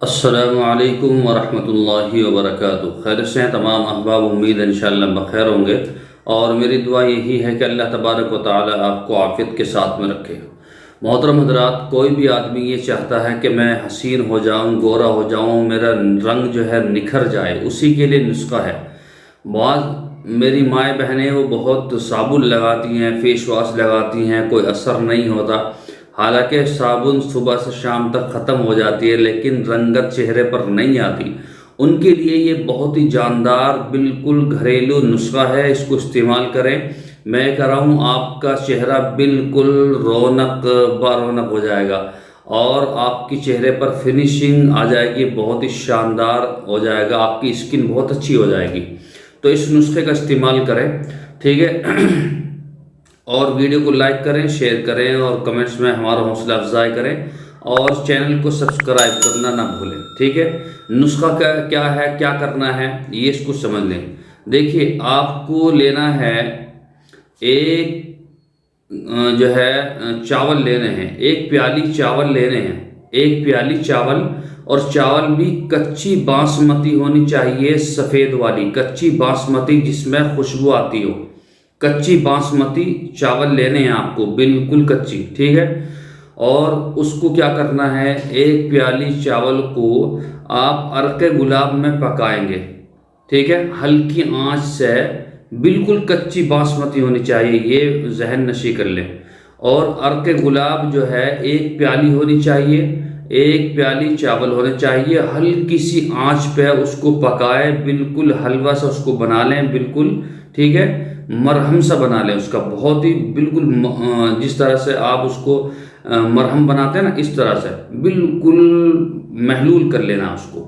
अस्सलामु अलैकुम वरहमतुल्लाहि वबरकातुहू। खैर से हैं तमाम अहबाब, उम्मीद है इंशाअल्लाह बखैर होंगे। और मेरी दुआ यही है कि अल्लाह तबारक व तआला आपको आफ़ियत के साथ में रखे। मोहतरम हज़रात, कोई भी आदमी ये चाहता है कि मैं हसीन हो जाऊँ, गोरा हो जाऊँ, मेरा रंग जो है निखर जाए, उसी के लिए नुस्खा है। बहुत मेरी माएँ बहनें वो बहुत साबुन लगाती हैं, फेस वाश लगाती हैं, कोई असर नहीं होता। हालांकि साबुन सुबह से शाम तक ख़त्म हो जाती है लेकिन रंगत चेहरे पर नहीं आती। उनके लिए ये बहुत ही जानदार बिल्कुल घरेलू नुस्खा है, इसको इस्तेमाल करें। मैं कह रहा हूँ आपका चेहरा बिल्कुल रौनक बारौनक हो जाएगा और आपके चेहरे पर फिनिशिंग आ जाएगी, बहुत ही शानदार हो जाएगा, आपकी स्किन बहुत अच्छी हो जाएगी। तो इस नुस्खे का इस्तेमाल करें, ठीक है। और वीडियो को लाइक करें, शेयर करें और कमेंट्स में हमारा हौसला अफजाई करें और चैनल को सब्सक्राइब करना ना भूलें, ठीक है। नुस्खा क्या है, क्या करना है, ये इसको समझ लें। देखिए, आपको लेना है एक जो है चावल लेने हैं, एक प्याली चावल लेने हैं, एक प्याली चावल। और चावल भी कच्ची बासमती होनी चाहिए, सफ़ेद वाली कच्ची बासमती जिसमें खुशबू आती हो। कच्ची बासमती चावल लेने हैं आपको, बिल्कुल कच्ची, ठीक है। और उसको क्या करना है, एक प्याली चावल को आप अर्के गुलाब में पकाएंगे, ठीक है, हल्की आंच से। बिल्कुल कच्ची बासमती होनी चाहिए, ये जहन नशी कर लें। और अर्के गुलाब जो है एक प्याली होनी चाहिए, एक प्याली चावल होने चाहिए। हल्की सी आंच पे उसको पकाए, बिल्कुल हलवा सा उसको बना लें, बिल्कुल, ठीक है, मरहम सा बना लें उसका, बहुत ही बिल्कुल जिस तरह से आप उसको मरहम बनाते हैं ना, इस तरह से बिल्कुल महलूल कर लेना उसको,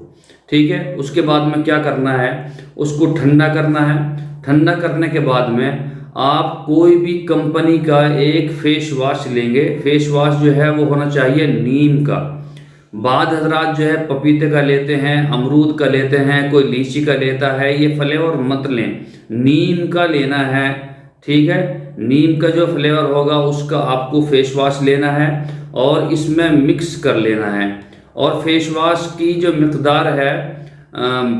ठीक है। उसके बाद में क्या करना है, उसको ठंडा करना है। ठंडा करने के बाद में आप कोई भी कंपनी का एक फेस वॉश लेंगे। फेस वॉश जो है वो होना चाहिए नीम का। बाद हजरात जो है पपीते का लेते हैं, अमरूद का लेते हैं, कोई लीची का लेता है, ये फ्लेवर मत लें, नीम का लेना है, ठीक है। नीम का जो फ्लेवर होगा उसका आपको फेस वॉश लेना है और इसमें मिक्स कर लेना है। और फेस वॉश की जो मिकदार है,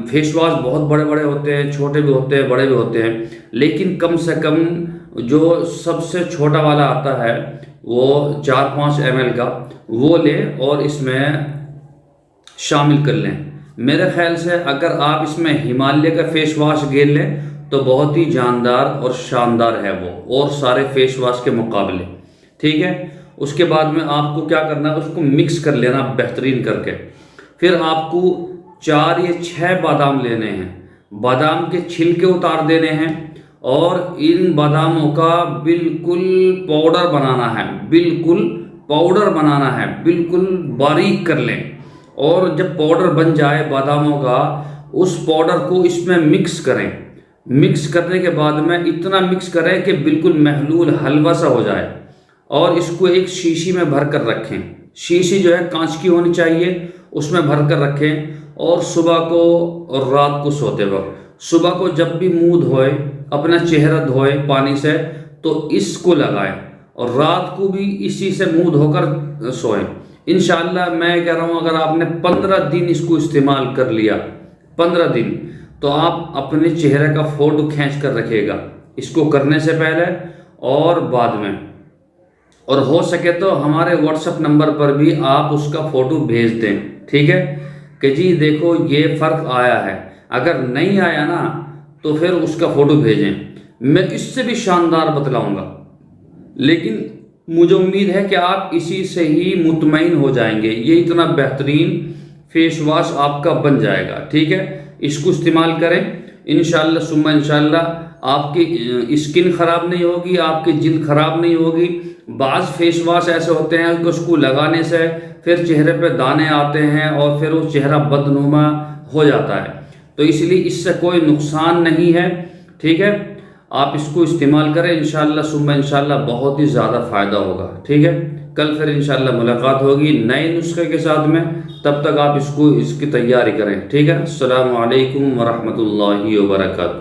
फेस वॉश बहुत बड़े बड़े होते हैं, छोटे भी होते हैं, बड़े भी होते हैं, लेकिन कम से कम जो सबसे छोटा वाला आता है वो 4-5 ml का वो लें और इसमें शामिल कर लें। मेरे ख्याल से अगर आप इसमें हिमालय का फेस वॉश गेल लें तो बहुत ही जानदार और शानदार है वो, और सारे फेस वॉश के मुकाबले, ठीक है। उसके बाद में आपको क्या करना है, उसको मिक्स कर लेना बेहतरीन करके। फिर आपको 4 या 6 बादाम लेने हैं, बादाम के छिलके उतार देने हैं और इन बादामों का बिल्कुल पाउडर बनाना है, बिल्कुल पाउडर बनाना है, बिल्कुल बारीक कर लें। और जब पाउडर बन जाए बादामों का, उस पाउडर को इसमें मिक्स करें। मिक्स करने के बाद में इतना मिक्स करें कि बिल्कुल महलूल हलवा सा हो जाए और इसको एक शीशी में भर कर रखें। शीशी जो है कांच की होनी चाहिए, उसमें भर कर रखें। और सुबह को और रात को सोते वक्त, सुबह को जब भी मुंह धोए, अपना चेहरा धोए पानी से, तो इसको लगाएं और रात को भी इसी से मुंह धोकर सोएं। इंशाअल्लाह मैं कह रहा हूँ अगर आपने 15 दिन इसको इस्तेमाल कर लिया, 15 दिन, तो आप अपने चेहरे का फोटो खींच कर रखिएगा, इसको करने से पहले और बाद में। और हो सके तो हमारे व्हाट्सएप नंबर पर भी आप उसका फोटो भेज दें, ठीक है, कि जी देखो ये फ़र्क आया है। अगर नहीं आया ना तो फिर उसका फ़ोटो भेजें, मैं इससे भी शानदार बतलाऊंगा। लेकिन मुझे उम्मीद है कि आप इसी से ही मुतमईन हो जाएंगे। ये इतना बेहतरीन फेस वॉश आपका बन जाएगा, ठीक है। इसको इस्तेमाल करें, इंशाअल्लाह सुम्मा इंशाअल्लाह आपकी स्किन ख़राब नहीं होगी, आपकी जिल्द ख़राब नहीं होगी। बाज़ फेस वॉश ऐसे होते हैं कि उसको लगाने से फिर चेहरे पे दाने आते हैं और फिर वो चेहरा बदनुमा हो जाता है, तो इसलिए इससे कोई नुकसान नहीं है, ठीक है। आप इसको इस्तेमाल करें, इंशाअल्लाह सुम्मा इंशाअल्लाह बहुत ही ज़्यादा फ़ायदा होगा, ठीक है। कल फिर इंशाअल्लाह मुलाकात होगी नए नुस्खे के साथ में, तब तक आप इसकी तैयारी करें, ठीक है। अस्सलामु अलैकुम वरहमतुल्लाहि वबरकातुहू।